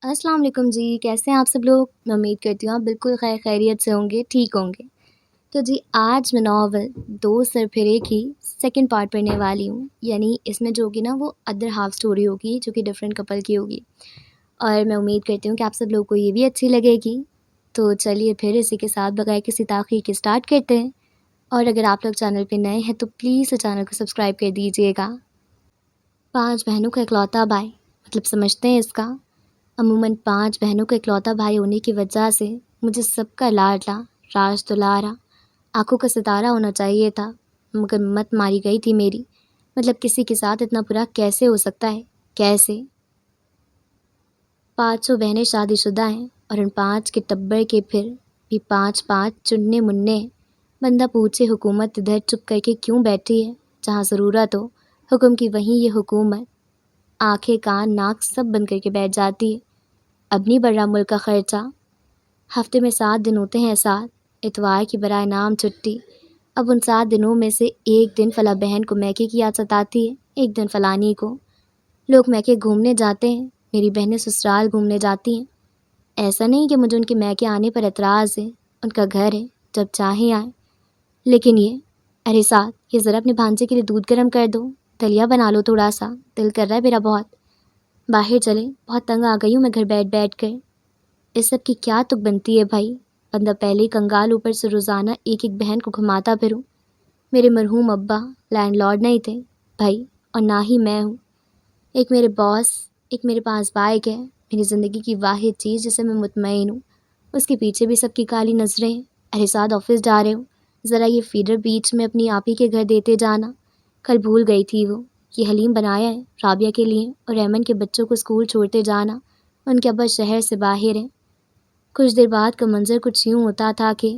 السلام علیکم جی، کیسے ہیں آپ سب لوگ؟ میں امید کرتی ہوں آپ بالکل خیر خیریت سے ہوں گے، ٹھیک ہوں گے۔ تو جی آج میں ناول دو سر پھرے کی سیکنڈ پارٹ پڑھنے والی ہوں، یعنی اس میں جو ہوگی نا وہ ادر ہاف سٹوری ہوگی جو کہ ڈفرینٹ کپل کی ہوگی، اور میں امید کرتی ہوں کہ آپ سب لوگوں کو یہ بھی اچھی لگے گی۔ تو چلیے پھر اسی کے ساتھ بغیر کسی تاخیر کے سٹارٹ کرتے ہیں، اور اگر آپ لوگ چینل پہ نئے ہیں تو پلیز چینل کو سبسکرائب کر دیجیے گا۔ 5 بہنوں کا اکلوتا بھائی، مطلب سمجھتے ہیں اس کا؟ عموماً 5 بہنوں کا اکلوتا بھائی ہونے کی وجہ سے مجھے سب کا لاڈلا، راج دلارا، آنکھوں کا ستارہ ہونا چاہیے تھا، مگر مت ماری گئی تھی میری۔ مطلب کسی کے ساتھ اتنا برا کیسے ہو سکتا ہے؟ کیسے؟ 500 بہنیں شادی شدہ ہیں، اور ان 5 کے ٹبر کے پھر بھی 5 چننے مننے ہیں۔ بندہ پوچھے حکومت ادھر چپ کر کے کیوں بیٹھی ہے؟ جہاں ضرورت ہو حکم کی وہیں یہ حکومت آنکھیں کان ناک سب بند کر کے بیٹھ جاتی ہے۔ اب نہیں بڑھ رہا ملک کا خرچہ، ہفتے میں 7 دن ہوتے ہیں، 7 اتوار کی برائے نام چھٹی۔ اب ان 7 دنوں میں سے ایک دن فلاں بہن کو میکے کی یاد ستاتی ہے، ایک دن فلانی کو۔ لوگ میکے گھومنے جاتے ہیں، میری بہنیں سسرال گھومنے جاتی ہیں۔ ایسا نہیں کہ مجھے ان کے میکے آنے پر اعتراض ہے، ان کا گھر ہے، جب چاہیں آئیں۔ لیکن یہ، ارے ساتھ، یہ ذرا اپنے بھانجے کے لیے دودھ گرم کر دو، دلیا بنا لو تھوڑا سا، دل کر رہا ہے میرا بہت۔ باہر چلیں، بہت تنگ آ گئی ہوں میں گھر بیٹھ کر۔ اس سب کی کیا تک بنتی ہے بھائی؟ بندہ پہلے ہی کنگال، اوپر سے روزانہ ایک ایک بہن کو گھماتا پھروں۔ میرے مرحوم ابا لینڈ لارڈ نہیں تھے بھائی، اور نہ ہی میں ہوں۔ ایک میرے باس، ایک میرے پاس بائک ہے، میری زندگی کی واحد چیز جسے میں مطمئن ہوں۔ اس کے پیچھے بھی سب کی کالی نظریں ہیں۔ ارے ساتھ آفس جا رہے ہوں، ذرا یہ فیڈر بیچ میں اپنی آپی کے گھر دیتے جانا، کل بھول گئی تھی وہ۔ یہ حلیم بنایا ہے رابعہ کے لیے، اور ایمن کے بچوں کو اسکول چھوڑتے جانا، ان کے ابا شہر سے باہر ہیں۔ کچھ دیر بعد کا منظر کچھ یوں ہوتا تھا کہ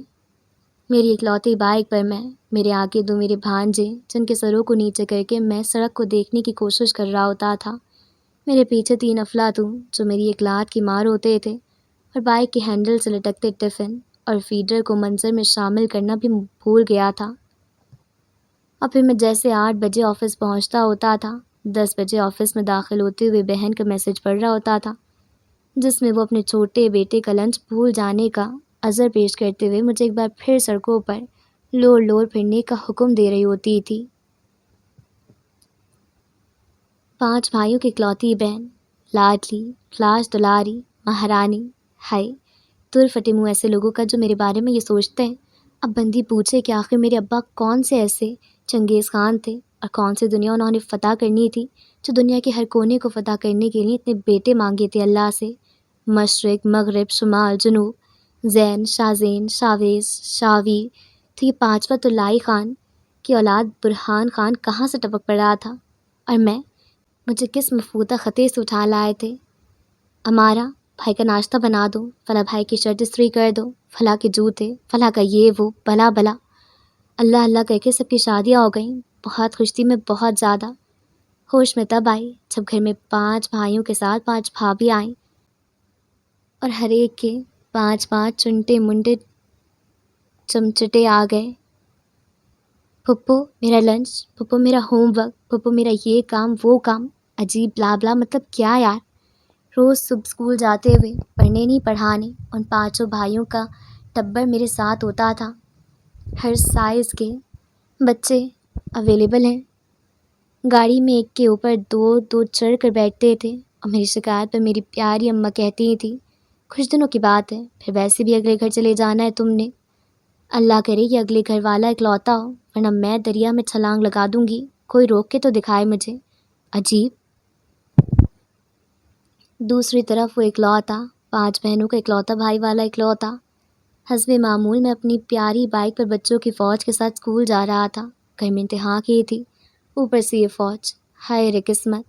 میری اکلوتی بائک پر میں، میرے آگے 2 میرے بھانجے جن کے سروں کو نیچے کر کے میں سڑک کو دیکھنے کی کوشش کر رہا ہوتا تھا، میرے پیچھے 3 افلاطون جو میری ایک لات کی مار ہوتے تھے، اور بائک کے ہینڈل سے لٹکتے ٹفن اور فیڈر کو منظر میں شامل کرنا بھی بھول گیا تھا۔ اور پھر میں جیسے 8 بجے آفس پہنچتا ہوتا تھا، 10 بجے آفس میں داخل ہوتے ہوئے بہن کا میسج پڑھ رہا ہوتا تھا، جس میں وہ اپنے چھوٹے بیٹے کا لنچ بھول جانے کا عذر پیش کرتے ہوئے مجھے ایک بار پھر سڑکوں پر لوڑ پھرنے کا حکم دے رہی ہوتی تھی۔ 5 بھائیوں کی اکلوتی بہن، لاڈلی، راج دلاری، مہارانی، ہائے تر پھٹے منہ ایسے لوگوں کا جو میرے بارے میں یہ سوچتے ہیں۔ اب بندی پوچھے کہ آخر میرے ابا کون سے ایسے چنگیز خان تھے، اور کون سی دنیا انہوں نے فتح کرنی تھی، جو دنیا کے ہر کونے کو فتح کرنے کے لیے اتنے بیٹے مانگے تھے اللہ سے۔ مشرق، مغرب، شمال، جنوب، زین، شاہزین، شاویز، شاویر۔ تو یہ 5واں تو لائی خان کی اولاد برہان خان کہاں سے ٹپک پڑا تھا؟ اور میں، مجھے کس مفروضہ خطے سے اٹھا لائے تھے؟ ہمارا بھائی کا ناشتہ بنا دو، فلاں بھائی کی شرٹ استری کر دو، فلاں کے جوتے، فلاں کا یہ وہ، بلا بلا۔ اللہ اللہ کر کے سب کی شادیاں ہو گئیں۔ بہت خوش تھی میں، بہت زیادہ۔ ہوش میں تب آئی جب گھر میں 5 بھائیوں کے ساتھ 5 بھابھی آئیں، اور ہر ایک کے 5 چنٹے منڈے چمچٹے آ گئے۔ پھپھو میرا لنچ، پھپھو میرا ہوم ورک، پھپھو میرا یہ کام وہ کام، عجیب بلا بلا، مطلب کیا یار؟ روز صبح اسکول جاتے ہوئے پڑھنے نہیں پڑھانے ان 5 بھائیوں کا ٹبر میرے ساتھ ہوتا تھا۔ ہر سائز کے بچے اویلیبل ہیں، گاڑی میں ایک کے اوپر 2 چڑھ کر بیٹھتے تھے، اور میری شکایت پر میری پیاری اماں کہتی تھی کچھ دنوں کی بات ہے، پھر ویسے بھی اگلے گھر چلے جانا ہے تم نے۔ اللہ کرے کہ اگلے گھر والا اکلوتا ہو، ورنہ میں دریا میں چھلانگ لگا دوں گی، کوئی روک کے تو دکھائے مجھے۔ عجیب۔ دوسری طرف وہ اکلوتا، 5 بہنوں کا اکلوتا بھائی والا اکلوتا، حسب معمول میں اپنی پیاری بائک پر بچوں کی فوج کے ساتھ اسکول جا رہا تھا۔ گھر میں انتہا کی تھی، اوپر سے یہ فوج، ہائے رے قسمت،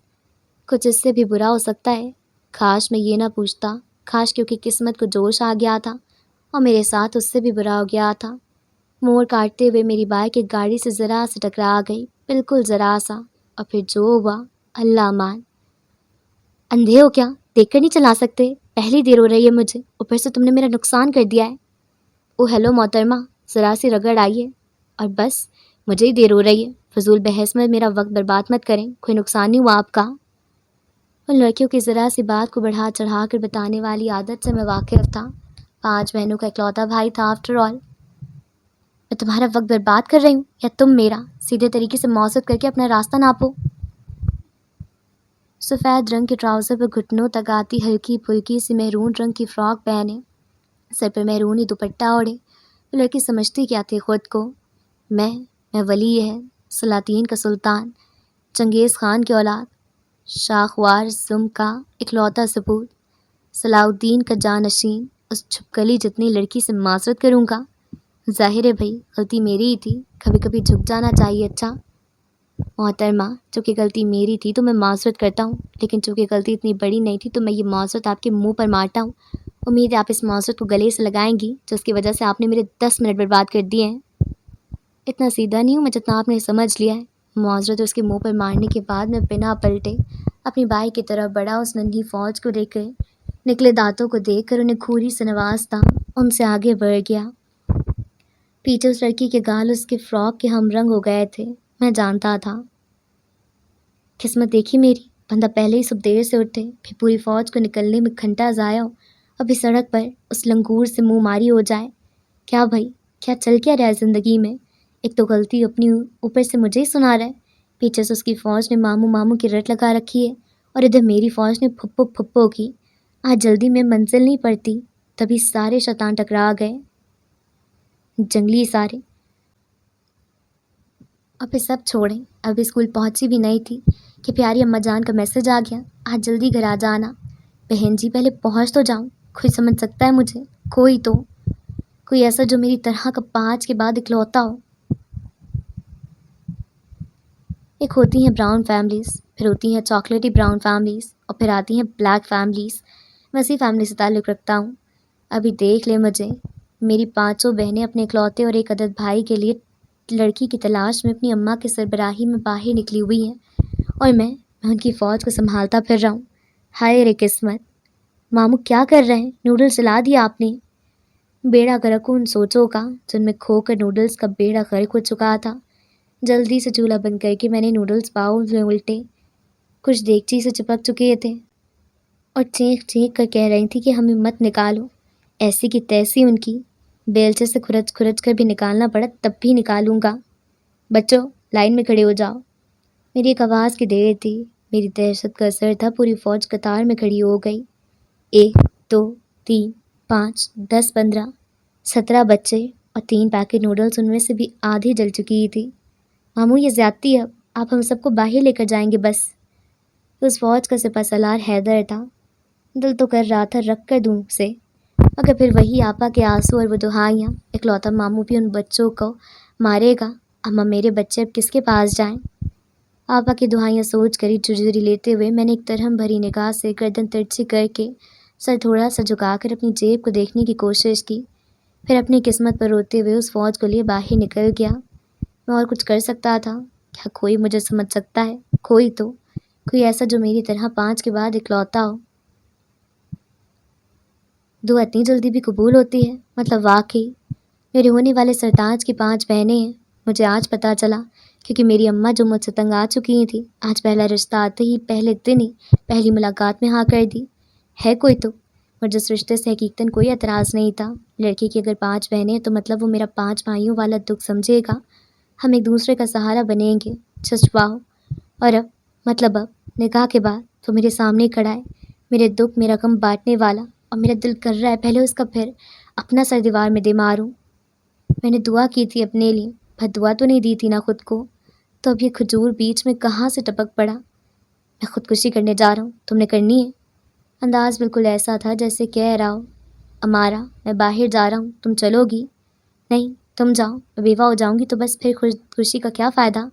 کچھ اس سے بھی برا ہو سکتا ہے۔ کاش میں یہ نہ پوچھتا، کاش کیونکہ قسمت کو جوش آ گیا تھا، اور میرے ساتھ اس سے بھی برا ہو گیا تھا۔ موڑ کاٹتے ہوئے میری بائک ایک گاڑی سے ذرا سے ٹکرا گئی، بالکل ذرا سا، اور پھر جو ہوا اللہ مان۔ اندھے ہو کیا؟ دیکھ کر نہیں چلا سکتے؟ پہلی دیر ہو رہی ہے مجھے، اوپر سے تم نے میرا نقصان کر دیا ہے۔ او ہیلو محترمہ، ذرا سی رگڑ آئیے، اور بس مجھے ہی دیر ہو رہی ہے، فضول بحث میں میرا وقت برباد مت کریں، کوئی نقصان نہیں ہوا آپ کا۔ ان لڑکیوں کی ذرا سی بات کو بڑھا چڑھا کر بتانے والی عادت سے میں واقف تھا۔ 5 بہنوں کا اکلوتا بھائی تھا آفٹر آل۔ میں تمہارا وقت برباد کر رہی ہوں یا تم میرا؟ سیدھے طریقے سے موازنہ کر کے اپنا راستہ ناپو۔ سفید رنگ کے ٹراؤزر پر گھٹنوں تک آتی ہلکی پھلکی سی مہرون رنگ کی فراک پہنے، سر پر مہرونی دوپٹہ اوڑھے، وہ لڑکی سمجھتی کیا تھی خود کو؟ میں ولی ہے، سلاطین کا سلطان، چنگیز خان کی اولاد، شاخوار زم کا اکلوتا سپوت، صلاح الدین کا جانشین، اس چھپکلی جتنی لڑکی سے معذرت کروں گا؟ ظاہر ہے بھائی، غلطی میری ہی تھی، کبھی کبھی جھک جانا چاہیے۔ اچھا محترمہ، چونکہ غلطی میری تھی تو میں معذرت کرتا ہوں، لیکن چونکہ غلطی اتنی بڑی نہیں تھی تو میں یہ معذرت آپ کے منہ پر مارتا ہوں۔ امید ہے آپ اس معذرت کو گلے سے لگائیں گی، جس کی وجہ سے آپ نے میرے 10 منٹ برباد کر دیے ہیں۔ اتنا سیدھا نہیں ہوں میں جتنا آپ نے سمجھ لیا ہے۔ معذرت اس کے منہ پر مارنے کے بعد میں بنا پلٹے اپنی بائی کی طرف بڑھا، اس ننھی فوج کو دیکھ کر، نکلے دانتوں کو دیکھ کر انہیں گھوری سے نوازتا ان سے آگے بڑھ گیا۔ پیچھے اس لڑکی کے گال اس کے فراک کے ہم رنگ ہو گئے تھے، میں جانتا تھا۔ قسمت دیکھی میری، بندہ پہلے ہی صبح دیر سے اٹھے، پھر پوری فوج کو نکلنے میں گھنٹہ ضائع ہو، ابھی سڑک پر اس لنگور سے منہ ماری ہو جائے۔ کیا بھائی، کیا چل کیا رہا ہے زندگی میں؟ ایک تو غلطی اپنی اوپر سے مجھے ہی سنا رہا ہے، پیچھے سے اس کی فوج نے ماموں ماموں کی رٹ لگا رکھی ہے، اور ادھر میری فوج نے پھپھو پھپھو کی۔ آج جلدی میں منزل نہیں پڑتی، تبھی سارے شیطان ٹکرا گئے، جنگلی سارے۔ اور پھر سب چھوڑیں، ابھی اسکول پہنچی بھی نہیں تھی کہ پیاری اماں جان کا میسج آ گیا، آج جلدی گھر آ جانا۔ بہن جی پہلے پہنچ تو جاؤں، کوئی سمجھ سکتا ہے مجھے؟ کوئی ایسا جو میری طرح کا 5 کے بعد اکلوتا ہو۔ ایک ہوتی ہیں براؤن فیملیز، پھر ہوتی ہیں چاکلیٹی براؤن فیملیز، اور پھر آتی ہیں بلیک فیملیز۔ میں اسی فیملی سے تعلق رکھتا ہوں۔ ابھی دیکھ لے مجھے، میری 5 بہنیں اپنے اکلوتے اور ایک عدد بھائی کے لیے لڑکی کی تلاش میں اپنی اماں کی سربراہی میں باہر نکلی ہوئی ہیں، اور میں ان کی فوج کو سنبھالتا پھر رہا ہوں۔ ہائے رے قسمت! ماموں کیا کر رہے ہیں؟ نوڈلز جلا دیا آپ نے؟ بیڑا غرق ان سوچوں کا جن میں کھو کر نوڈلز کا بیڑا غرق ہو چکا تھا۔ جلدی سے چولہا بند کر کے میں نے نوڈلز باؤل میں الٹے، کچھ دیگچی سے چپک چکے تھے اور چینک چینک کر کہہ رہی تھی کہ ہمیں مت نکالو۔ ایسی کی تیسی ان کی، بیلچے سے کھرچ کھرچ کر بھی نکالنا پڑا تب بھی نکالوں گا۔ بچوں لائن میں کھڑے ہو جاؤ۔ میری ایک آواز کی دیر تھی، میری دہشت کا اثر تھا، پوری فوج قطار میں کھڑی ہو گئی۔ 1 2 3 5 10 15 17 بچے اور 3 پیکٹ نوڈلز، ان میں سے بھی آدھی جل چکی تھی۔ ماموں یہ زیادتی ہے، آپ ہم سب کو باہر لے کر جائیں گے بس۔ اس فوج کا سپہ سالار حیدر تھا، دل تو کر رہا تھا رکھ کر دوں سے، مگر پھر وہی آپا کے آنسو اور وہ دہائیاں، اکلوتا ماموں بھی ان بچوں کو مارے گا، اماں میرے بچے اب کس کے پاس جائیں؟ آپا کی دہائیاں سوچ کر ہی جھرجھری لیتے ہوئے میں نے ایک ترہم بھری نگاہ سے گردن ترچھی کر کے سر تھوڑا سا جھکا کر اپنی جیب کو دیکھنے کی کوشش کی، پھر اپنی قسمت پر روتے ہوئے اس فوج کو لیے باہر نکل گیا۔ میں اور کچھ کر سکتا تھا کیا؟ کوئی مجھے سمجھ سکتا ہے؟ کوئی ایسا جو میری طرح 5 کے بعد اکلوتا ہو؟ دعا اتنی جلدی بھی قبول ہوتی ہے؟ مطلب واقعی میرے ہونے والے سرتاج کی 5 بہنیں ہیں، مجھے آج پتہ چلا، کیونکہ میری اماں جو مجھ سے تنگ آ چکی تھی، آج پہلا رشتہ آتے ہی پہلے دن ہی پہلی ملاقات میں ہاں کر دی۔ ہے کوئی تو، اور جس رشتے سے حقیقتاً کوئی اعتراض نہیں تھا۔ لڑکی کی اگر 5 بہنیں ہیں تو مطلب وہ میرا 5 بھائیوں والا دکھ سمجھے گا، ہم ایک دوسرے کا سہارا بنیں گے۔ جسٹ واو! اور اب نکاح کے بعد تو میرے سامنے کھڑا ہے، میرے دکھ میرا غم بانٹنے والا، اور میرا دل کر رہا ہے پہلے اس کا پھر اپنا سر دیوار میں دے ماروں۔ میں نے دعا کی تھی اپنے لیے، پر دعا تو نہیں دی تھی نا خود کو، تو اب یہ کھجور بیچ میں کہاں سے ٹپک پڑا؟ میں خودکشی کرنے جا رہا ہوں، تم نے کرنی ہے؟ انداز بالکل ایسا تھا جیسے کہہ رہا ہو، امارا میں باہر جا رہا ہوں، تم چلو گی؟ نہیں تم جاؤ، میں بیوہ ہو جاؤں گی تو بس پھر خودکشی کا کیا فائدہ؟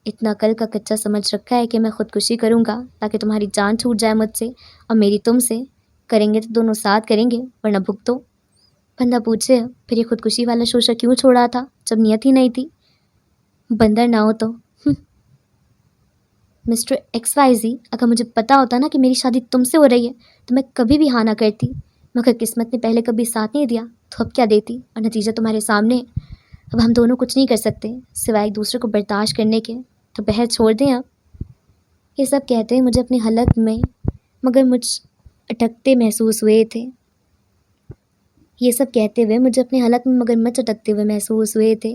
اتنا کل کا کچا سمجھ رکھا ہے کہ میں خودکشی کروں گا تاکہ تمہاری جان چھوٹ جائے مجھ سے اور میری تم سے؟ کریں گے تو دونوں ساتھ کریں گے، ورنہ بھگتو۔ بندہ پوچھے پھر یہ خودکشی والا شوشہ کیوں چھوڑا تھا جب نیت ہی نہیں تھی؟ بندر نہ ہو تو مسٹر ایکس وائی زی، اگر مجھے پتا ہوتا نا کہ میری شادی تم سے ہو رہی ہے تو میں کبھی بھی ہاں نہ کرتی، مگر قسمت نے پہلے کبھی ساتھ نہیں دیا تو اب کیا دیتی؟ اور نتیجہ تمہارے سامنے ہے۔ اب ہم دونوں کچھ نہیں کر سکتے سوائے ایک دوسرے کو برداشت کرنے کے، تو بحث چھوڑ دیں اب۔ یہ سب کہتے مجھے اپنے حلق میں مگر مجھ اٹکتے محسوس ہوئے تھے یہ سب کہتے ہوئے مجھے اپنے حلق میں مگر مچ اٹکتے ہوئے محسوس ہوئے تھے۔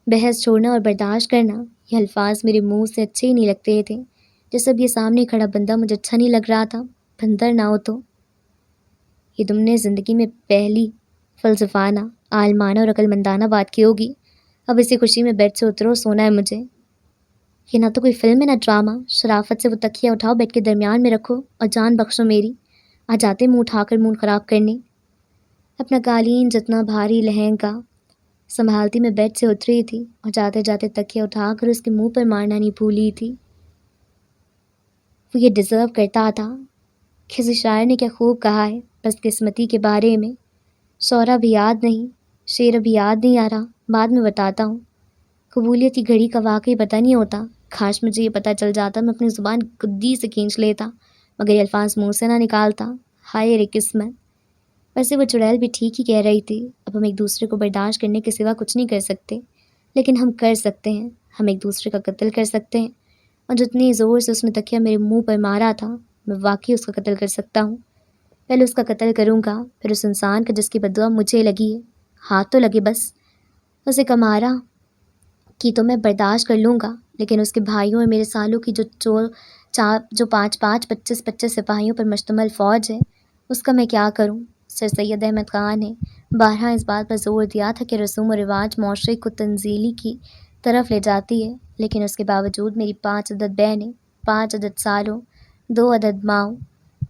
بحث چھوڑنا اور برداشت کرنا، یہ الفاظ میرے منہ سے اچھے ہی نہیں لگتے تھے۔ جیسے اب یہ سامنے کھڑا بندہ مجھے اچھا نہیں لگ رہا تھا، بندر نہ ہو تو۔ یہ تم نے زندگی میں پہلی فلسفانہ، عالمانہ اور عقل مندانہ بات کی ہوگی۔ اب اسی خوشی میں بیڈ سے اترو، سونا ہے مجھے۔ یہ نہ تو کوئی فلم ہے نہ ڈرامہ۔ شرافت سے وہ تکیہ اٹھاؤ، بیڈ کے درمیان میں رکھو اور جان بخشو میری۔ آ جاتے منہ اٹھا کر مون خراب کرنے۔ اپنا قالین جتنا بھاری لہنگا سنبھالتی میں بیڈ سے اتری تھی اور جاتے جاتے تکیہ اٹھا کر اس کے منہ پر مارنا نہیں بھولی تھی۔ وہ یہ ڈیزرو کرتا تھا۔ کسی شاعر نے کیا خوب کہا ہے، بس قسمتی کے بارے میں۔ شعرا بھی یاد نہیں، شعر ابھی یاد نہیں آ رہا، بعد میں بتاتا ہوں۔ قبولیت کی گھڑی کا واقعی پتہ نہیں ہوتا۔ کاش مجھے یہ پتہ چل جاتا، میں اپنی زبان گدی سے کھینچ لیتا، مگر یہ الفاظ منہ سے نہ نکالتا۔ ہائے رے قسمت! ویسے وہ چڑیل بھی ٹھیک ہی کہہ رہی تھی۔ اب ہم ایک دوسرے کو برداشت کرنے کے سوا کچھ نہیں کر سکتے، لیکن ہم کر سکتے ہیں، ہم ایک دوسرے کا قتل کر سکتے ہیں۔ اور جتنی زور سے اس نے تکیہ میرے منہ پر مارا تھا، میں واقعی اس کا قتل کر سکتا ہوں۔ پہلے اس کا قتل کروں گا، پھر اس انسان کا جس کی بددعا مجھے لگی ہے۔ ہاتھ تو لگے بس۔ اسے کمارا کی تو میں برداشت کر لوں گا، لیکن اس کے بھائیوں اور میرے سالوں کی جو 25 سپاہیوں پر مشتمل فوج ہے، اس کا میں کیا کروں؟ سر سید احمد خان نے بارہا اس بات پر زور دیا تھا کہ رسوم و رواج معاشرے کو تنزیلی کی طرف لے جاتی ہے، لیکن اس کے باوجود میری 5 عدد بہنیں، 5 عدد سالوں، 2 عدد ماؤں،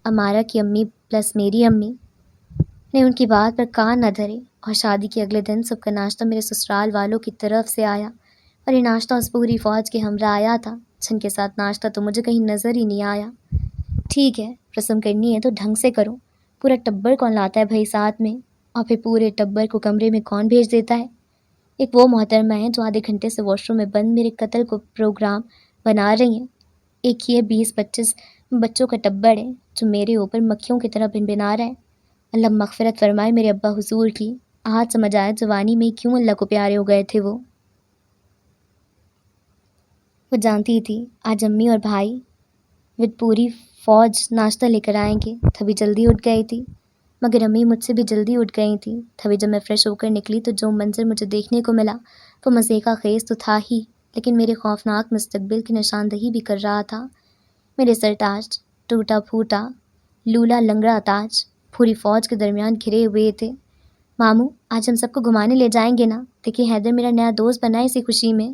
امارہ کی امی پلس میری امی نے ان کی بات پر کان نہ دھرے، اور شادی کے اگلے دن سب کا ناشتہ میرے سسرال والوں کی طرف سے آیا، اور یہ ناشتہ اس پوری فوج کے ہمراہ آیا تھا، جن کے ساتھ ناشتہ تو مجھے کہیں نظر ہی نہیں آیا۔ ٹھیک ہے، رسم کرنی ہے تو ڈھنگ سے کرو۔ پورا ٹبر کون لاتا ہے بھائی ساتھ میں؟ اور پھر پورے ٹبر کو کمرے میں کون بھیج دیتا ہے؟ ایک وہ محترمہ ہے جو آدھے گھنٹے سے واش روم میں بند میرے قتل کو پروگرام بنا رہی ہیں۔ ایک یہ 20-25 بچوں کا ٹبر ہے جو میرے اوپر مکھیوں کی طرح بنبنا رہا ہے۔ اللہ مغفرت فرمائے میرے ابا حضور کی۔ آج سمجھ آیا جوانی میں کیوں اللہ کو پیارے ہو گئے تھے۔ وہ جانتی تھی آج امی اور بھائی ود پوری فوج ناشتہ لے کر آئیں گے، تبھی جلدی اٹھ گئی تھی، مگر امی مجھ سے بھی جلدی اٹھ گئی تھیں۔ تبھی جب میں فریش ہو کر نکلی تو جو منظر مجھے دیکھنے کو ملا وہ مضحکہ خیز تو تھا ہی، لیکن میرے خوفناک مستقبل کی نشاندہی بھی کر رہا تھا۔ میرے سر تاج، ٹوٹا پھوٹا لولا لنگڑا تاج، پوری فوج کے درمیان گھرے ہوئے تھے۔ ماموں، آج ہم سب کو گھمانے لے جائیں گے نا؟ دیکھیں حیدر میرا نیا دوست بنا ہے اسی خوشی میں۔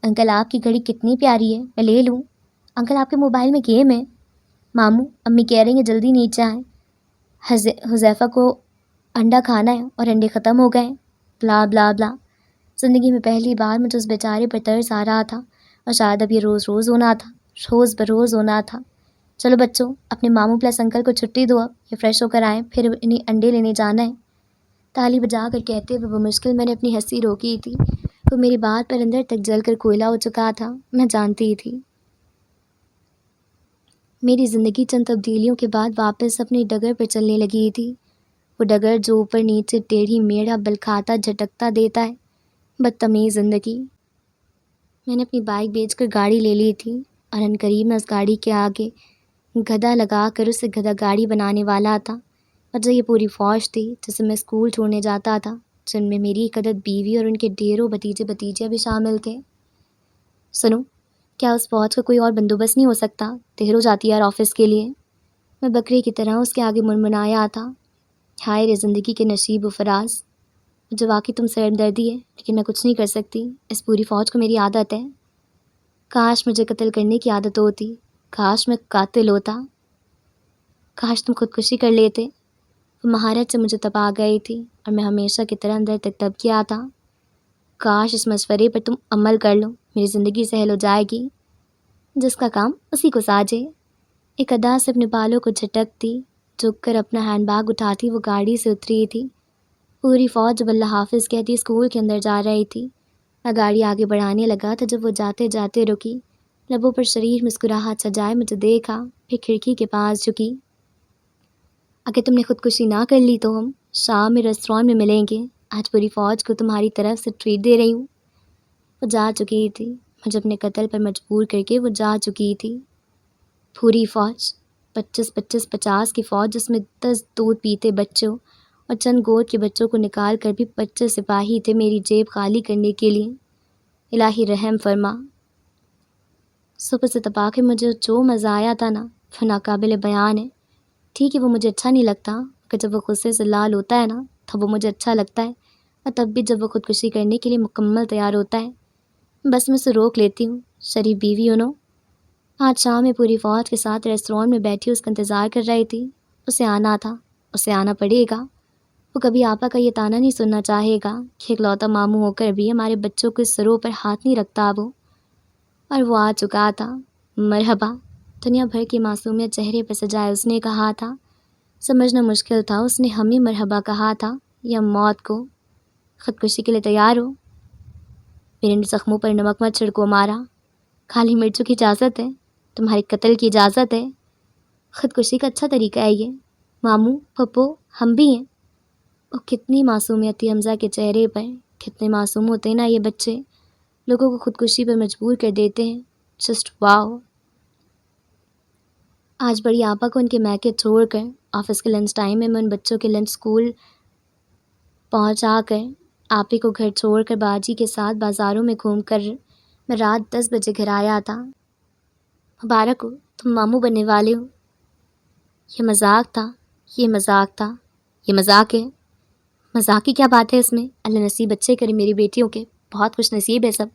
انکل آپ کی گھڑی کتنی پیاری ہے، میں لے لوں؟ انکل آپ کے موبائل میں گیم ہے۔ ماموں، امی کہہ رہی ہیں جلدی نیچے آئیں، حذیفہ کو انڈا کھانا ہے اور انڈے ختم ہو گئے۔ بلا بلا بلا۔ زندگی میں پہلی بار مجھے اس بیچارے پر ترس آ رہا تھا، اور شاید اب یہ روز بروز ہونا تھا۔ چلو بچوں، اپنے ماموں پلس انکل کو چھٹی دو، اب یہ فریش ہو کر آئیں، پھر انہیں انڈے لینے جانا ہے۔ تالی بجا کر کہتے ہوئے وہ مشکل میں نے اپنی ہنسی روکی تھی۔ وہ میری بات پر اندر تک جل کر کوئلہ ہو چکا تھا، میں جانتی تھی۔ میری زندگی چند تبدیلیوں کے بعد واپس اپنی ڈگر پر چلنے لگی تھی، وہ ڈگر جو اوپر نیچے ٹیڑھی میڑھا بل کھاتا جھٹکتا دیتا ہے۔ بدتمیز زندگی۔ میں نے اپنی بائک بیچ کر گاڑی لے لی تھی، اور عنقریب میں اس گاڑی کے آگے گدھا لگا کر اسے گدھا گاڑی بنانے والا تھا، اور جو یہ پوری فوج تھی جسے میں اسکول چھوڑنے جاتا تھا، جن میں میری ایک عدد بیوی اور ان کے ڈھیروں بھتیجے بھتیجیاں بھی شامل تھے۔ سنو، کیا اس فوج کا کوئی اور بندوبست نہیں ہو سکتا؟ دیر ہو جاتی ہے یار آفس کے لیے۔ میں بکرے کی طرح اس کے آگے منمنایا تھا۔ ہائے رے زندگی کے نشیب و فراز، مجھے واقعی تم سے ہمدردی ہے، لیکن میں کچھ نہیں کر سکتی، اس پوری فوج کو میری عادت ہے۔ کاش مجھے قتل کرنے کی عادت ہوتی، کاش میں قاتل ہوتا، کاش تم خودکشی کر لیتے۔ وہ مہارت سے مجھے تپا گئی تھی، اور میں ہمیشہ کی طرح اندر تک دب گیا تھا۔ کاش اس مشورے پر تم عمل کر لو، میری زندگی سہل ہو جائے گی۔ جس کا کام اسی کو ساجے۔ ایک ادا سے اپنے بالوں کو جھٹکتی، جھک کر اپنا ہینڈ بیگ اٹھاتی وہ گاڑی سے اتری تھی۔ پوری فوج جب اللہ حافظ کہتی اسکول کے اندر جا رہی تھی، میں گاڑی آگے بڑھانے لگا تھا جب وہ جاتے جاتے رکی، لبوں پر شریر مسکراہٹ سجائے مجھے دیکھا، پھر کھڑکی کے پاس جھکی۔ اگر تم نے خودکشی نہ کر لی تو ہم شام میں ریسٹورانٹ میں ملیں گے، آج پوری فوج کو تمہاری طرف سے ٹریٹ دے رہی ہوں۔ وہ جا چکی تھی، مجھے اپنے قتل پر مجبور کر کے وہ جا چکی تھی۔ پوری فوج، 25-25-50 کی فوج، جس میں 10 دودھ پیتے بچوں اور چند گود کے بچوں کو نکال کر بھی 25 سپاہی تھے میری جیب خالی کرنے کے لیے۔ الہی رحم فرما۔ صبح سے دبا کے مجھے جو مزہ آیا تھا نا وہ ناقابل بیان ہے۔ ٹھیک ہے وہ مجھے اچھا نہیں لگتا کہ جب وہ غصے سے لال ہوتا ہے نا تب وہ مجھے اچھا لگتا ہے، اور تب بھی جب وہ خودکشی کرنے کے لیے مکمل تیار ہوتا ہے بس میں اسے روک لیتی ہوں۔ شریف بیوی انہوں آج شام میں پوری فوج کے ساتھ ریسٹورانٹ میں بیٹھی اس کا انتظار کر رہی تھی۔ اسے آنا تھا، اسے آنا پڑے گا۔ وہ کبھی آپا کا یہ طعنہ نہیں سننا چاہے گا کہ اکلوتا ماموں ہو کر بھی ہمارے بچوں کے سروں پر ہاتھ نہیں رکھتا وہ، اور وہ آ چکا تھا۔ مرحبا، دنیا بھر کی معصومیت چہرے پر سجائے اس نے کہا تھا۔ سمجھنا مشکل تھا اس نے ہمیں مرحبا کہا تھا یا موت کو۔ خودکشی کے لیے تیار ہو؟ میرے زخموں پر نمک مت چھڑکو مارا، کالی مرچوں کی اجازت ہے، تمہارے قتل کی اجازت ہے۔ خودکشی کا اچھا طریقہ ہے یہ، ماموں پھپھو ہم بھی ہیں۔ اور کتنی معصومیت تھی حمزہ کے چہرے پر، کتنے معصوم ہوتے ہیں نا یہ بچے، لوگوں کو خودکشی پر مجبور کر دیتے ہیں۔ جسٹ واو۔ آج بڑی آپا کو ان کے میکے چھوڑ کر آفس کے لنچ ٹائم میں ان بچوں کے لنچ اسکول پہنچا کر آپے کو گھر چھوڑ کر باجی کے ساتھ بازاروں میں گھوم کر میں رات 10 بجے گھر آیا تھا۔ مبارک ہو، تم ماموں بننے والے ہو۔ یہ مذاق تھا، یہ مذاق تھا، یہ مذاق ہے۔ مذاق کی کیا بات ہے اس میں؟ اللہ نصیب اچھے کرے میری بیٹیوں کے، بہت خوش نصیب ہے سب۔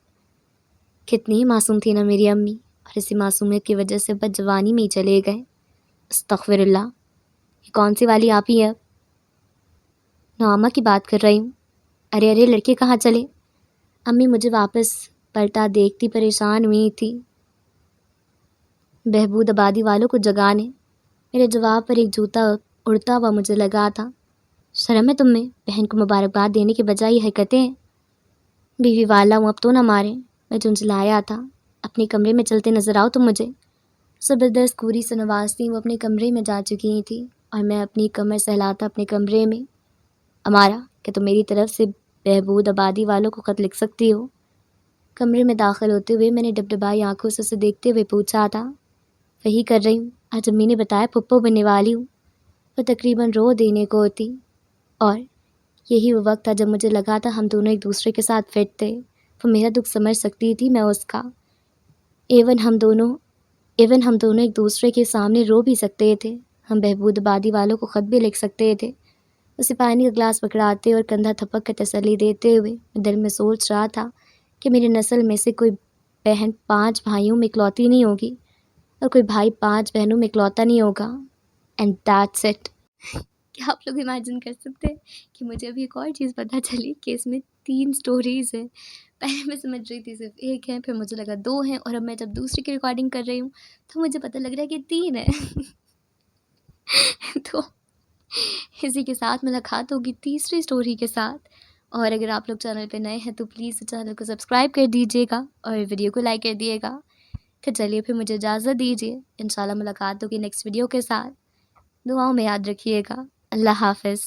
کتنی ہی معصوم تھی نا میری امی، اور اسی معصومیت کی وجہ سے بد جوانی میں ہی چلے گئے۔ استغفر اللہ۔ یہ کون سی والی آپ ہی ہے؟ نعمہ کی بات کر رہی ہوں۔ ارے ارے لڑکے کہاں چلے؟ امی مجھے واپس پلٹا دیکھتی پریشان ہوئی تھی۔ بہبود آبادی والوں کو جگانے۔ میرے جواب پر ایک جوتا اڑتا ہوا مجھے لگا تھا۔ شرم ہے تم میں؟ بہن کو مبارکباد دینے کے بجائے یہ حرکتیں ہیں۔ بیوی والا ہوں اب تو نہ ماریں۔ میں جھنجھلایا تھا۔ اپنے کمرے میں چلتے نظر آؤ تم مجھے۔ زبردست کوری سے نوازتی وہ اپنے کمرے میں جا چکی تھی اور میں اپنی کمر سہلاتا اپنے کمرے میں۔ امارا، کہ تم میری طرف سے بہبود آبادی والوں کو خط لکھ سکتی ہو؟ کمرے میں داخل ہوتے ہوئے میں نے ڈبڈبائی آنکھوں سے اسے دیکھتے ہوئے پوچھا تھا۔ وہی کر رہی ہوں، آج امی نے بتایا پھپھو بننے والی ہوں۔ وہ تقریباً رو دینے کو ہوتی، اور یہی وہ وقت تھا جب مجھے لگا تھا ہم دونوں ایک دوسرے کے ساتھ فٹ تھے۔ وہ میرا دکھ سمجھ سکتی تھی، میں اس کا۔ ایون ہم دونوں ایک دوسرے کے سامنے رو بھی سکتے تھے۔ ہم بہبود آبادی والوں کو خط بھی لکھ سکتے تھے۔ اسے پانی کا گلاس پکڑاتے اور کندھا تھپک کر تسلی دیتے ہوئے میں دل میں سوچ رہا تھا کہ میری نسل میں سے کوئی بہن 5 بھائیوں میں اکلوتی نہیں ہوگی، اور کوئی بھائی 5 بہنوں میں اکلوتا نہیں ہوگا۔ And that's it. کیا آپ لوگ امیجن کر سکتے ہیں کہ مجھے ابھی ایک اور چیز پتہ چلی کہ اس میں 3 سٹوریز ہیں۔ پہلے میں سمجھ رہی تھی صرف ایک ہے، پھر مجھے لگا 2 ہیں، اور اب میں جب دوسری کی ریکارڈنگ کر رہی ہوں تو مجھے پتہ لگ رہا ہے کہ 3 ہے۔ تو اسی کے ساتھ ملاقات ہوگی تیسری سٹوری کے ساتھ، اور اگر آپ لوگ چینل پہ نئے ہیں تو پلیز چینل کو سبسکرائب کر دیجیے گا اور ویڈیو کو لائک کر دیے گا۔ تو چلیے پھر مجھے اجازت دیجیے، انشاءاللہ ملاقات ہوگی نیکسٹ ویڈیو کے ساتھ۔ دعاؤں میں یاد رکھیے گا۔ اللہ حافظ۔